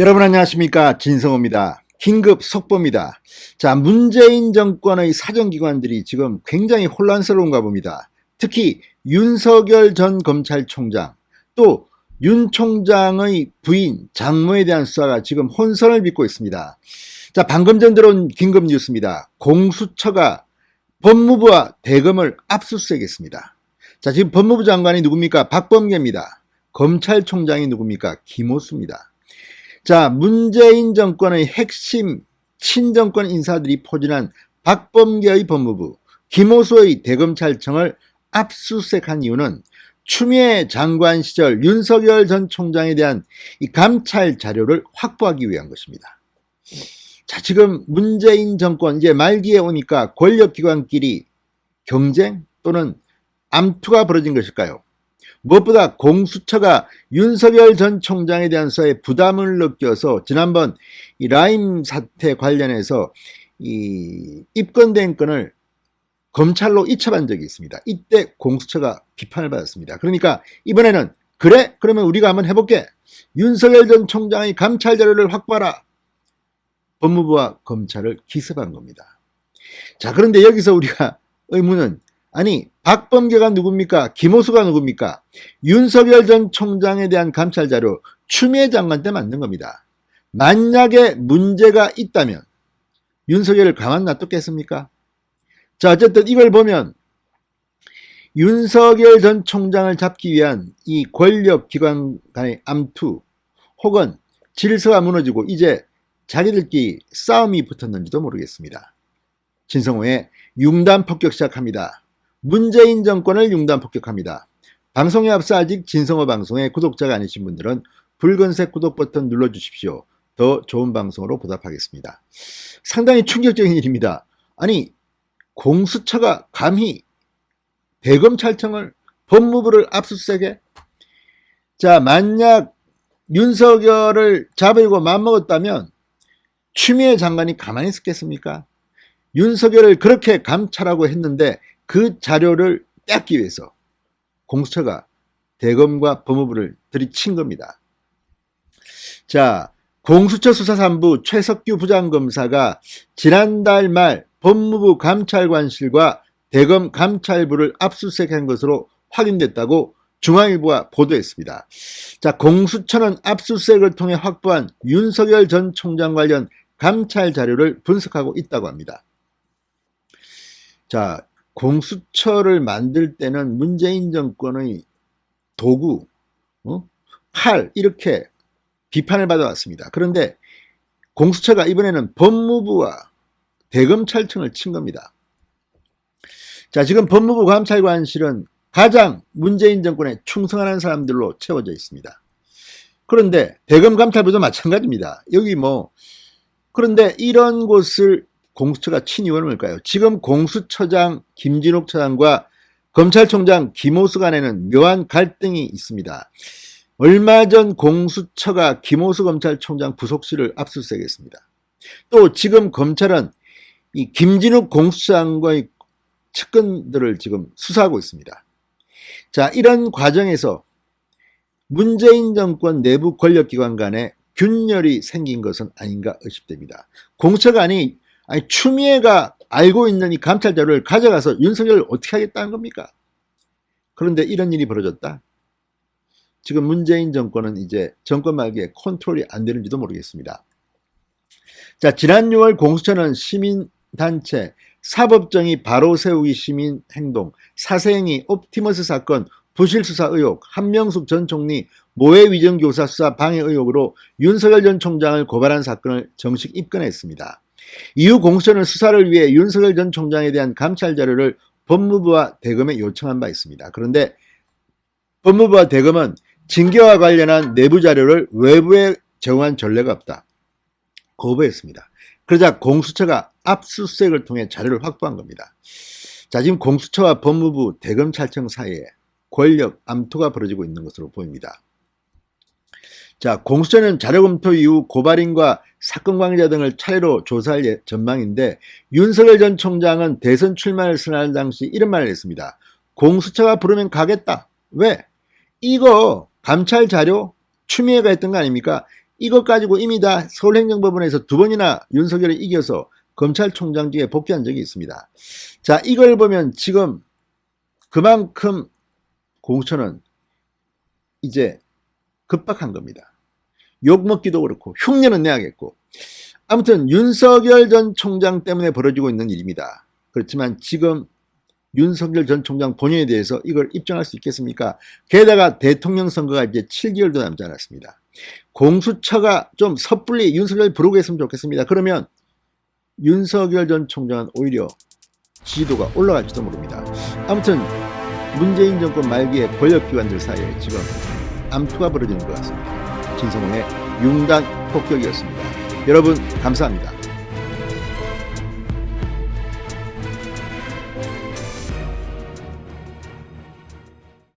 여러분 안녕하십니까, 진성호입니다. 긴급 속보입니다. 자, 문재인 정권의 사정기관들이 지금 굉장히 혼란스러운가 봅니다. 특히 윤석열 전 검찰총장, 또 윤 총장의 부인 장모에 대한 수사가 지금 혼선을 빚고 있습니다. 자, 방금 전 들어온 긴급 뉴스입니다. 공수처가 법무부와 대검을 압수수색했습니다. 자, 지금 법무부 장관이 누굽니까? 박범계입니다. 검찰총장이 누굽니까? 김호수입니다. 자, 문재인 정권의 핵심 친정권 인사들이 포진한 박범계의 법무부, 김호수의 대검찰청을 압수수색한 이유는 추미애 장관 시절 윤석열 전 총장에 대한 이 감찰 자료를 확보하기 위한 것입니다. 자, 지금 문재인 정권 이제 말기에 오니까 권력기관끼리 경쟁 또는 암투가 벌어진 것일까요? 무엇보다 공수처가 윤석열 전 총장에 대한 수사에 부담을 느껴서 지난번 이 라임 사태 관련해서 이 입건된 건을 검찰로 이첩한 적이 있습니다. 이때 공수처가 비판을 받았습니다. 그러니까 이번에는 그래? 그러면 우리가 한번 해볼게. 윤석열 전 총장의 감찰 자료를 확보하라. 법무부와 검찰을 기습한 겁니다. 자, 그런데 여기서 우리가 의문은, 아니 박범계가 누굽니까? 김호수가 누굽니까? 윤석열 전 총장에 대한 감찰 자료 추미애 장관 때 만든 겁니다. 만약에 문제가 있다면 윤석열을 가만 놔뒀겠습니까? 자, 어쨌든 이걸 보면 윤석열 전 총장을 잡기 위한 이 권력기관 간의 암투 혹은 질서가 무너지고 이제 자기들끼리 싸움이 붙었는지도 모르겠습니다. 진성호의 융단 폭격 시작합니다. 문재인 정권을 융단 폭격합니다. 방송에 앞서 아직 진성호 방송의 구독자가 아니신 분들은 붉은색 구독 버튼 눌러주십시오. 더 좋은 방송으로 보답하겠습니다. 상당히 충격적인 일입니다. 아니 공수처가 감히 대검찰청을, 법무부를 압수수색해? 자, 만약 윤석열을 잡으려고 맘먹었다면 추미애 장관이 가만히 있었겠습니까? 윤석열을 그렇게 감찰하고 했는데 그 자료를 떼기 위해서 공수처가 대검과 법무부를 들이친 겁니다. 자, 공수처 수사본부 최석규 부장검사가 지난달 말 법무부 감찰관실과 대검 감찰부를 압수수색한 것으로 확인됐다고 중앙일보가 보도했습니다. 자, 공수처는 압수수색을 통해 확보한 윤석열 전 총장 관련 감찰 자료를 분석하고 있다고 합니다. 자, 공수처를 만들 때는 문재인 정권의 도구, 칼 이렇게 비판을 받아왔습니다. 그런데 공수처가 이번에는 법무부와 대검찰청을 친 겁니다. 자, 지금 법무부 감찰관실은 가장 문재인 정권에 충성하는 사람들로 채워져 있습니다. 그런데 대검 감찰부도 마찬가지입니다. 여기 그런데 이런 곳을 공수처가 친 이유는 뭘까요? 지금 공수처장 김진욱 처장과 검찰총장 김호수 간에는 묘한 갈등이 있습니다. 얼마 전 공수처가 김호수 검찰총장 부속실을 압수수색했습니다. 또 지금 검찰은 이 김진욱 공수처장과의 측근들을 지금 수사하고 있습니다. 자, 이런 과정에서 문재인 정권 내부 권력기관 간에 균열이 생긴 것은 아닌가 의심됩니다. 공수처가 아니 추미애가 알고 있는 이 감찰 자료를 가져가서 윤석열을 어떻게 하겠다는 겁니까? 그런데 이런 일이 벌어졌다. 지금 문재인 정권은 이제 정권 말기에 컨트롤이 안 되는지도 모르겠습니다. 자, 지난 6월 공수처는 시민단체 사법정의 바로 세우기 시민행동, 사세행위, 옵티머스 사건, 부실수사 의혹, 한명숙 전 총리 모해위정교사 수사 방해 의혹으로 윤석열 전 총장을 고발한 사건을 정식 입건했습니다. 이후 공수처는 수사를 위해 윤석열 전 총장에 대한 감찰 자료를 법무부와 대검에 요청한 바 있습니다. 그런데 법무부와 대검은 징계와 관련한 내부 자료를 외부에 제공한 전례가 없다. 거부했습니다. 그러자 공수처가 압수수색을 통해 자료를 확보한 겁니다. 자, 지금 공수처와 법무부, 대검찰청 사이에 권력 암투가 벌어지고 있는 것으로 보입니다. 자, 공수처는 자료 검토 이후 고발인과 사건 관계자 등을 차례로 조사할 전망인데 윤석열 전 총장은 대선 출마를 선언할 당시 이런 말을 했습니다. 공수처가 부르면 가겠다. 왜? 이거 감찰 자료 추미애가 했던 거 아닙니까? 이것 가지고 이미 다 서울행정법원에서 2번이나 윤석열을 이겨서 검찰총장직에 복귀한 적이 있습니다. 자, 이걸 보면 지금 그만큼 공수처는 이제 급박한 겁니다. 욕먹기도 그렇고 흉내는 내야겠고. 아무튼 윤석열 전 총장 때문에 벌어지고 있는 일입니다. 그렇지만 지금 윤석열 전 총장 본인에 대해서 이걸 입증할 수 있겠습니까? 게다가 대통령 선거가 이제 7개월도 남지 않았습니다. 공수처가 좀 섣불리 윤석열 부르고 했으면 좋겠습니다. 그러면 윤석열 전 총장은 오히려 지지도가 올라갈지도 모릅니다. 아무튼 문재인 정권 말기에 권력기관들 사이에 지금 암투가 벌어지는 것 같습니다. 진성호의 융단 폭격이었습니다. 여러분 감사합니다.